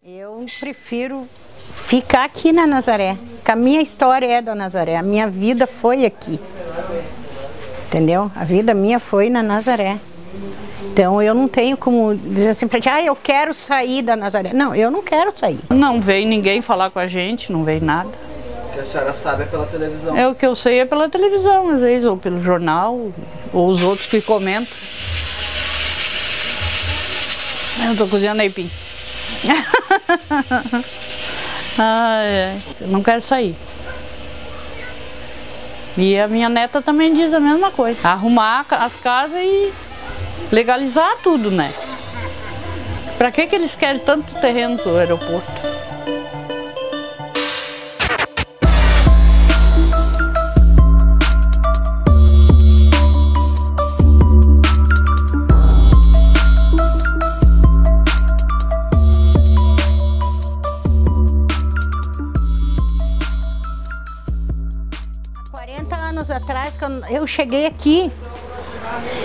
Eu prefiro ficar aqui na Nazaré, porque a minha história é da Nazaré, a minha vida foi aqui, entendeu? A vida minha foi na Nazaré. Então eu não tenho como dizer assim pra gente, eu quero sair da Nazaré. Não, eu não quero sair. Não veio ninguém falar com a gente, não veio nada. O que a senhora sabe é pela televisão. É o que eu sei é pela televisão, às vezes, ou pelo jornal, ou os outros que comentam. Eu tô cozinhando aipim. Eu não quero sair. E a minha neta também diz a mesma coisa. Arrumar as casas e legalizar tudo, né? Pra que eles querem tanto terreno pro aeroporto? Atrás, quando eu cheguei aqui,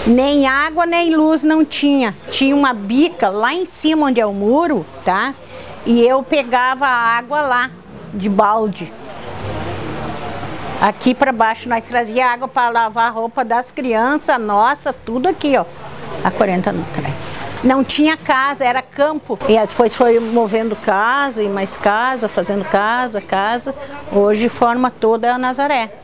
nem água nem luz não tinha. Tinha uma bica lá em cima onde é o muro, tá? E eu pegava a água lá, de balde. Aqui para baixo nós trazia água para lavar a roupa das crianças, nossa, tudo aqui, ó. Há 40 anos atrás. Não tinha casa, era campo. E depois foi movendo casa e mais casa, fazendo casa. Hoje forma toda a Nazaré.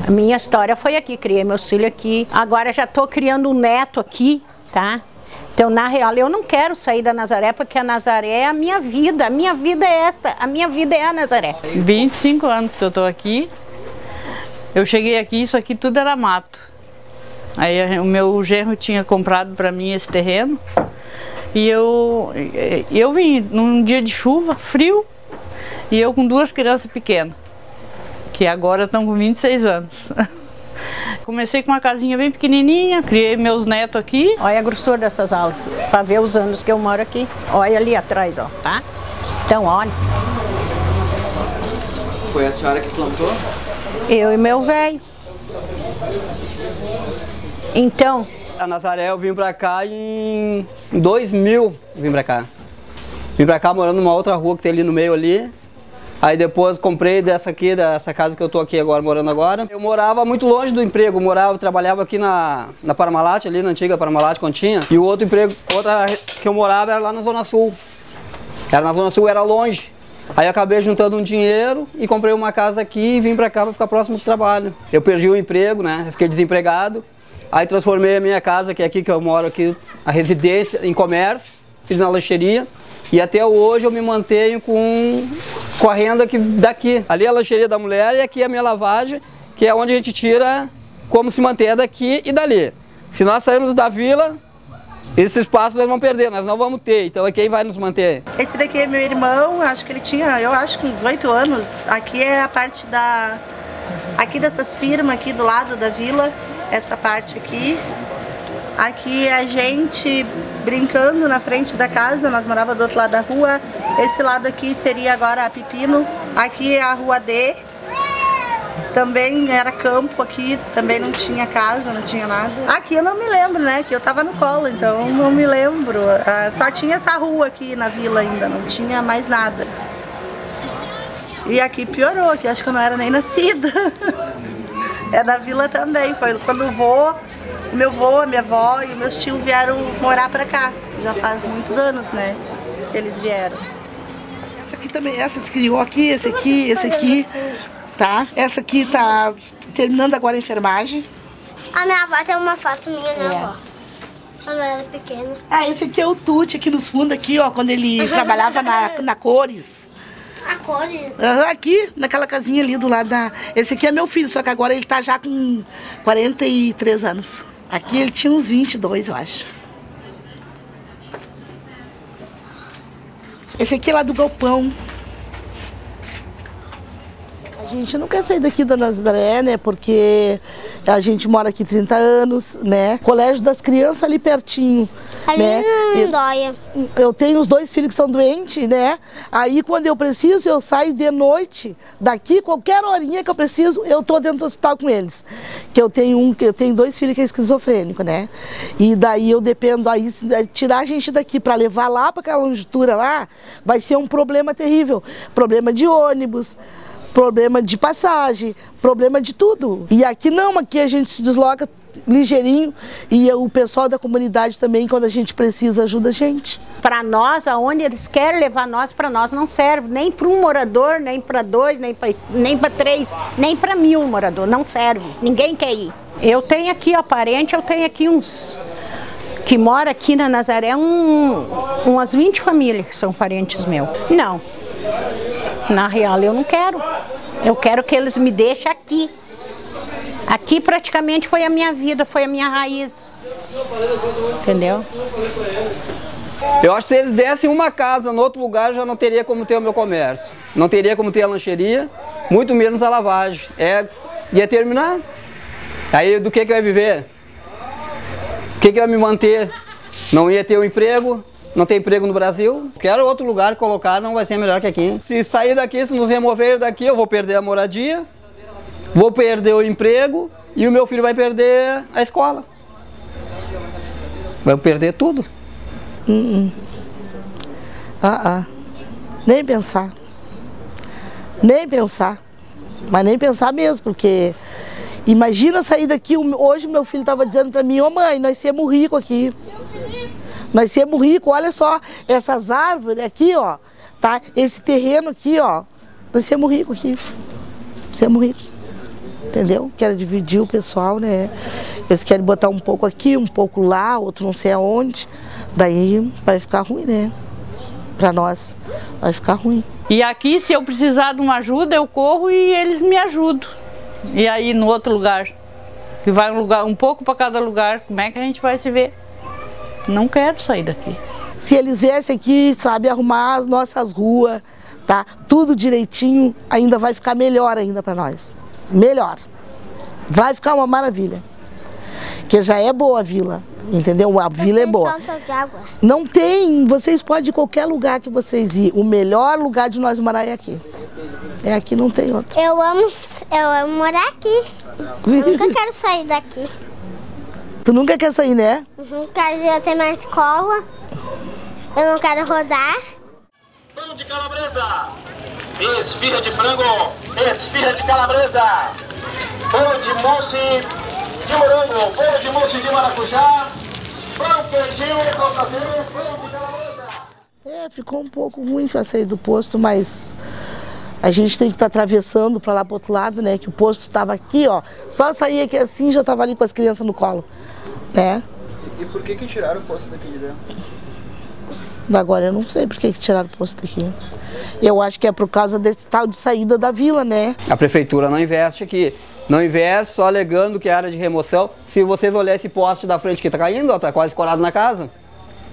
A minha história foi aqui, criei meus filhos aqui. Agora já estou criando um neto aqui, tá? Então, na real, eu não quero sair da Nazaré, porque a Nazaré é a minha vida é esta, a minha vida é a Nazaré. 25 anos que eu estou aqui. Eu cheguei aqui, isso aqui tudo era mato. Aí o meu genro tinha comprado para mim esse terreno. E eu vim num dia de chuva, frio, e eu com 2 crianças pequenas, que agora estão com 26 anos. Comecei com uma casinha bem pequenininha, criei meus netos aqui. Olha a grossura dessas aulas, para ver os anos que eu moro aqui. Olha ali atrás, ó, tá? Então, olha. Foi a senhora que plantou? Eu e meu velho. Então... A Nazaré eu vim pra cá em 2000, vim pra cá. Vim pra cá morando numa outra rua que tem ali no meio ali. Aí depois comprei dessa casa que eu tô aqui agora, morando agora. Eu morava muito longe do emprego, trabalhava aqui na Parmalat, ali na antiga Parmalat, quando tinha. E o outro emprego, outra que eu morava era lá na Zona Sul. Era na Zona Sul, era longe. Aí eu acabei juntando um dinheiro e comprei uma casa aqui e vim pra cá pra ficar próximo do trabalho. Eu perdi o emprego, né, eu fiquei desempregado. Aí transformei a minha casa, que é aqui que eu moro, aqui, a residência, em comércio, fiz na lancheria. E até hoje eu me mantenho com a renda daqui. Ali é a lancheria da mulher e aqui é a minha lavagem, que é onde a gente tira como se manter daqui e dali. Se nós sairmos da vila, esse espaço nós vamos perder, nós não vamos ter. Então é quem vai nos manter. Esse daqui é meu irmão, acho que ele tinha, eu acho que uns 8 anos. Aqui é a parte aqui dessas firmas aqui do lado da vila, essa parte aqui. Aqui a gente brincando na frente da casa, nós morávamos do outro lado da rua. Esse lado aqui seria agora a Pepino. Aqui é a rua D. Também era campo aqui, também não tinha casa, não tinha nada. Aqui eu não me lembro, né, que eu tava no colo, então não me lembro. Só tinha essa rua aqui na vila ainda, não tinha mais nada. E aqui piorou, aqui acho que eu não era nem nascida. É da vila também, foi quando meu avô, a minha avó e meus tios vieram morar pra cá. Já faz muitos anos, né, que eles vieram. Essa aqui também, essa se criou aqui, esse aqui, tá? Essa aqui tá terminando agora a enfermagem. A minha avó tem uma foto minha, minha avó. Quando eu era pequena. Esse aqui é o Tuti, aqui nos fundos, aqui, ó, quando ele trabalhava na Cores. A Cores? Aqui, naquela casinha ali do lado da... Esse aqui é meu filho, só que agora ele tá já com 43 anos. Aqui ele tinha uns 22, eu acho. Esse aqui é lá do galpão. gente não quer sair daqui da Nazaré, né? Porque a gente mora aqui 30 anos, né? Colégio das crianças ali pertinho, ali né? Não dói. Eu tenho os 2 filhos que são doentes, né? Aí quando eu preciso, eu saio de noite daqui, qualquer horinha que eu preciso, eu tô dentro do hospital com eles. Que eu tenho 2 filhos que é esquizofrênico, né? E daí eu dependo, aí tirar a gente daqui para levar lá para aquela longitura lá, vai ser um problema terrível. Problema de ônibus, problema de passagem, problema de tudo. E aqui não, aqui a gente se desloca ligeirinho e o pessoal da comunidade também, quando a gente precisa, ajuda a gente. Para nós, aonde eles querem levar nós, para nós não serve, nem para um morador, nem para 2, nem para 3, nem para 1000 moradores, não serve, ninguém quer ir. Eu tenho aqui, ó, parente, eu tenho aqui uns que mora aqui na Nazaré, umas 20 famílias que são parentes meus. Não, na real eu não quero, eu quero que eles me deixem aqui. Aqui praticamente foi a minha vida, foi a minha raiz, entendeu? Eu acho que se eles dessem uma casa no outro lugar, já não teria como ter o meu comércio. Não teria como ter a lancheria, muito menos a lavagem. Ia terminar. Aí do que eu ia viver? O que eu ia me manter? Não ia ter um emprego, não tem emprego no Brasil. Quero outro lugar colocar, não vai ser melhor que aqui. Se sair daqui, se nos remover daqui, eu vou perder a moradia, vou perder o emprego e o meu filho vai perder a escola. Vai perder tudo. Nem pensar. Nem pensar. Mas nem pensar mesmo, porque imagina sair daqui, hoje meu filho estava dizendo para mim, ô mãe, nós somos ricos aqui. Nós somos ricos, olha só, essas árvores aqui, ó, tá? Esse terreno aqui, ó, nós somos ricos aqui. Somos ricos. Entendeu? Quero dividir o pessoal, né? Eles querem botar um pouco aqui, um pouco lá, outro não sei aonde. Daí vai ficar ruim, né? Pra nós, vai ficar ruim. E aqui, se eu precisar de uma ajuda, eu corro e eles me ajudam. E aí, no outro lugar, que vai um pouco para cada lugar, como é que a gente vai se ver? Não quero sair daqui. Se eles viessem aqui, sabe, arrumar as nossas ruas, tá? Tudo direitinho, ainda vai ficar melhor ainda para nós. Melhor. Vai ficar uma maravilha. Que já é boa a vila, entendeu? A vila é boa. Não tem, vocês podem ir em qualquer lugar que vocês ir. O melhor lugar de nós morar é aqui. É aqui, não tem outro. Eu amo morar aqui. Eu nunca quero sair daqui. Tu nunca quer sair, né? Quero ir até na escola. Eu não quero rodar. Pão de calabresa, esfirra de frango, esfirra de calabresa, bolo de mousse de morango, bolo de mousse de maracujá, pão quentinho com caseiro, pão de calabresa. Ficou um pouco ruim pra sair do posto, mas a gente tem que estar atravessando para lá pro outro lado, né? Que o posto tava aqui, ó. Só sair aqui assim, já tava ali com as crianças no colo, né? E por que tiraram o posto daqui de dentro? Agora eu não sei por que tiraram o posto daqui. Eu acho que é por causa desse tal de saída da vila, né? A prefeitura não investe aqui. Não investe só alegando que é área de remoção. Se vocês olharem esse poste da frente que está caindo, ó, tá quase colado na casa.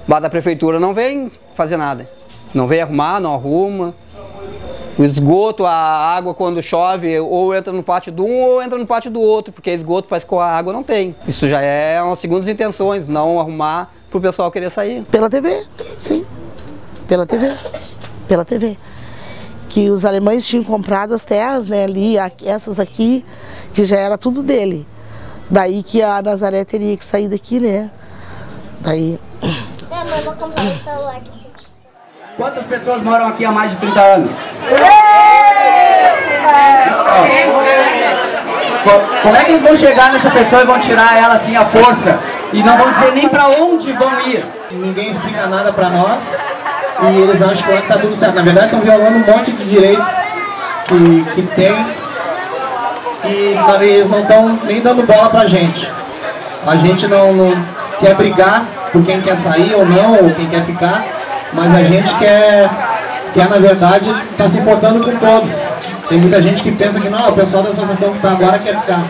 Mas a prefeitura não vem fazer nada. Não vem arrumar, não arruma. O esgoto, a água quando chove, ou entra no pátio de um ou entra no pátio do outro, porque esgoto para escoar a água não tem. Isso já é umas segundas intenções, não arrumar para o pessoal querer sair. Pela TV, sim. Pela TV. Pela TV. Que os alemães tinham comprado as terras, né, ali, essas aqui, que já era tudo dele. Daí que a Nazaré teria que sair daqui, né? Daí... Mãe, vou comprar um celular aqui. Quantas pessoas moram aqui há mais de 30 anos? Como é que eles vão chegar nessa pessoa e vão tirar ela assim à força? E não vão dizer nem para onde vão ir? Ninguém explica nada para nós. E eles acham que está tudo certo. Na verdade, estão violando um monte de direito que tem. E eles não estão nem dando bola pra gente. A gente não quer brigar por quem quer sair ou não, ou quem quer ficar. Mas a gente quer na verdade, está se importando com todos. Tem muita gente que pensa que não, o pessoal da associação que está agora quer ficar.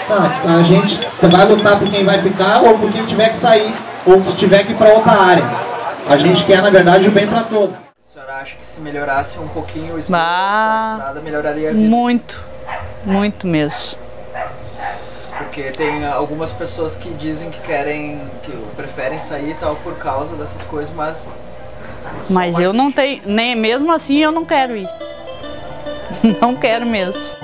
Não, a gente vai lutar por quem vai ficar ou por quem tiver que sair, ou se tiver que ir para outra área. A gente quer, na verdade, o bem para todos. A senhora acha que se melhorasse um pouquinho o esgoto, a estrada melhoraria a vida? Muito. Muito mesmo. Porque tem algumas pessoas que dizem que preferem sair e tal por causa dessas coisas, mas eu não tenho, nem mesmo assim eu não quero ir. Não quero mesmo.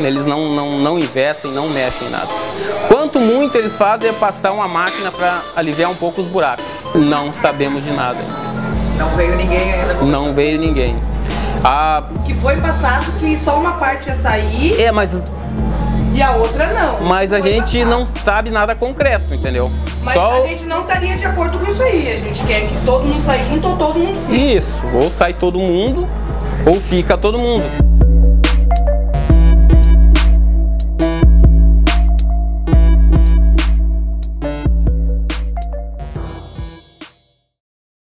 Eles não investem, não mexem em nada. Quanto muito eles fazem é passar uma máquina para aliviar um pouco os buracos. Não sabemos de nada. Não veio ninguém ainda? Não veio ninguém. Que foi passado que só uma parte ia sair. E a outra não. Mas a gente não sabe nada concreto, entendeu? Mas a gente não estaria de acordo com isso aí. A gente quer que todo mundo saia junto ou todo mundo fique. Isso, ou sai todo mundo ou fica todo mundo.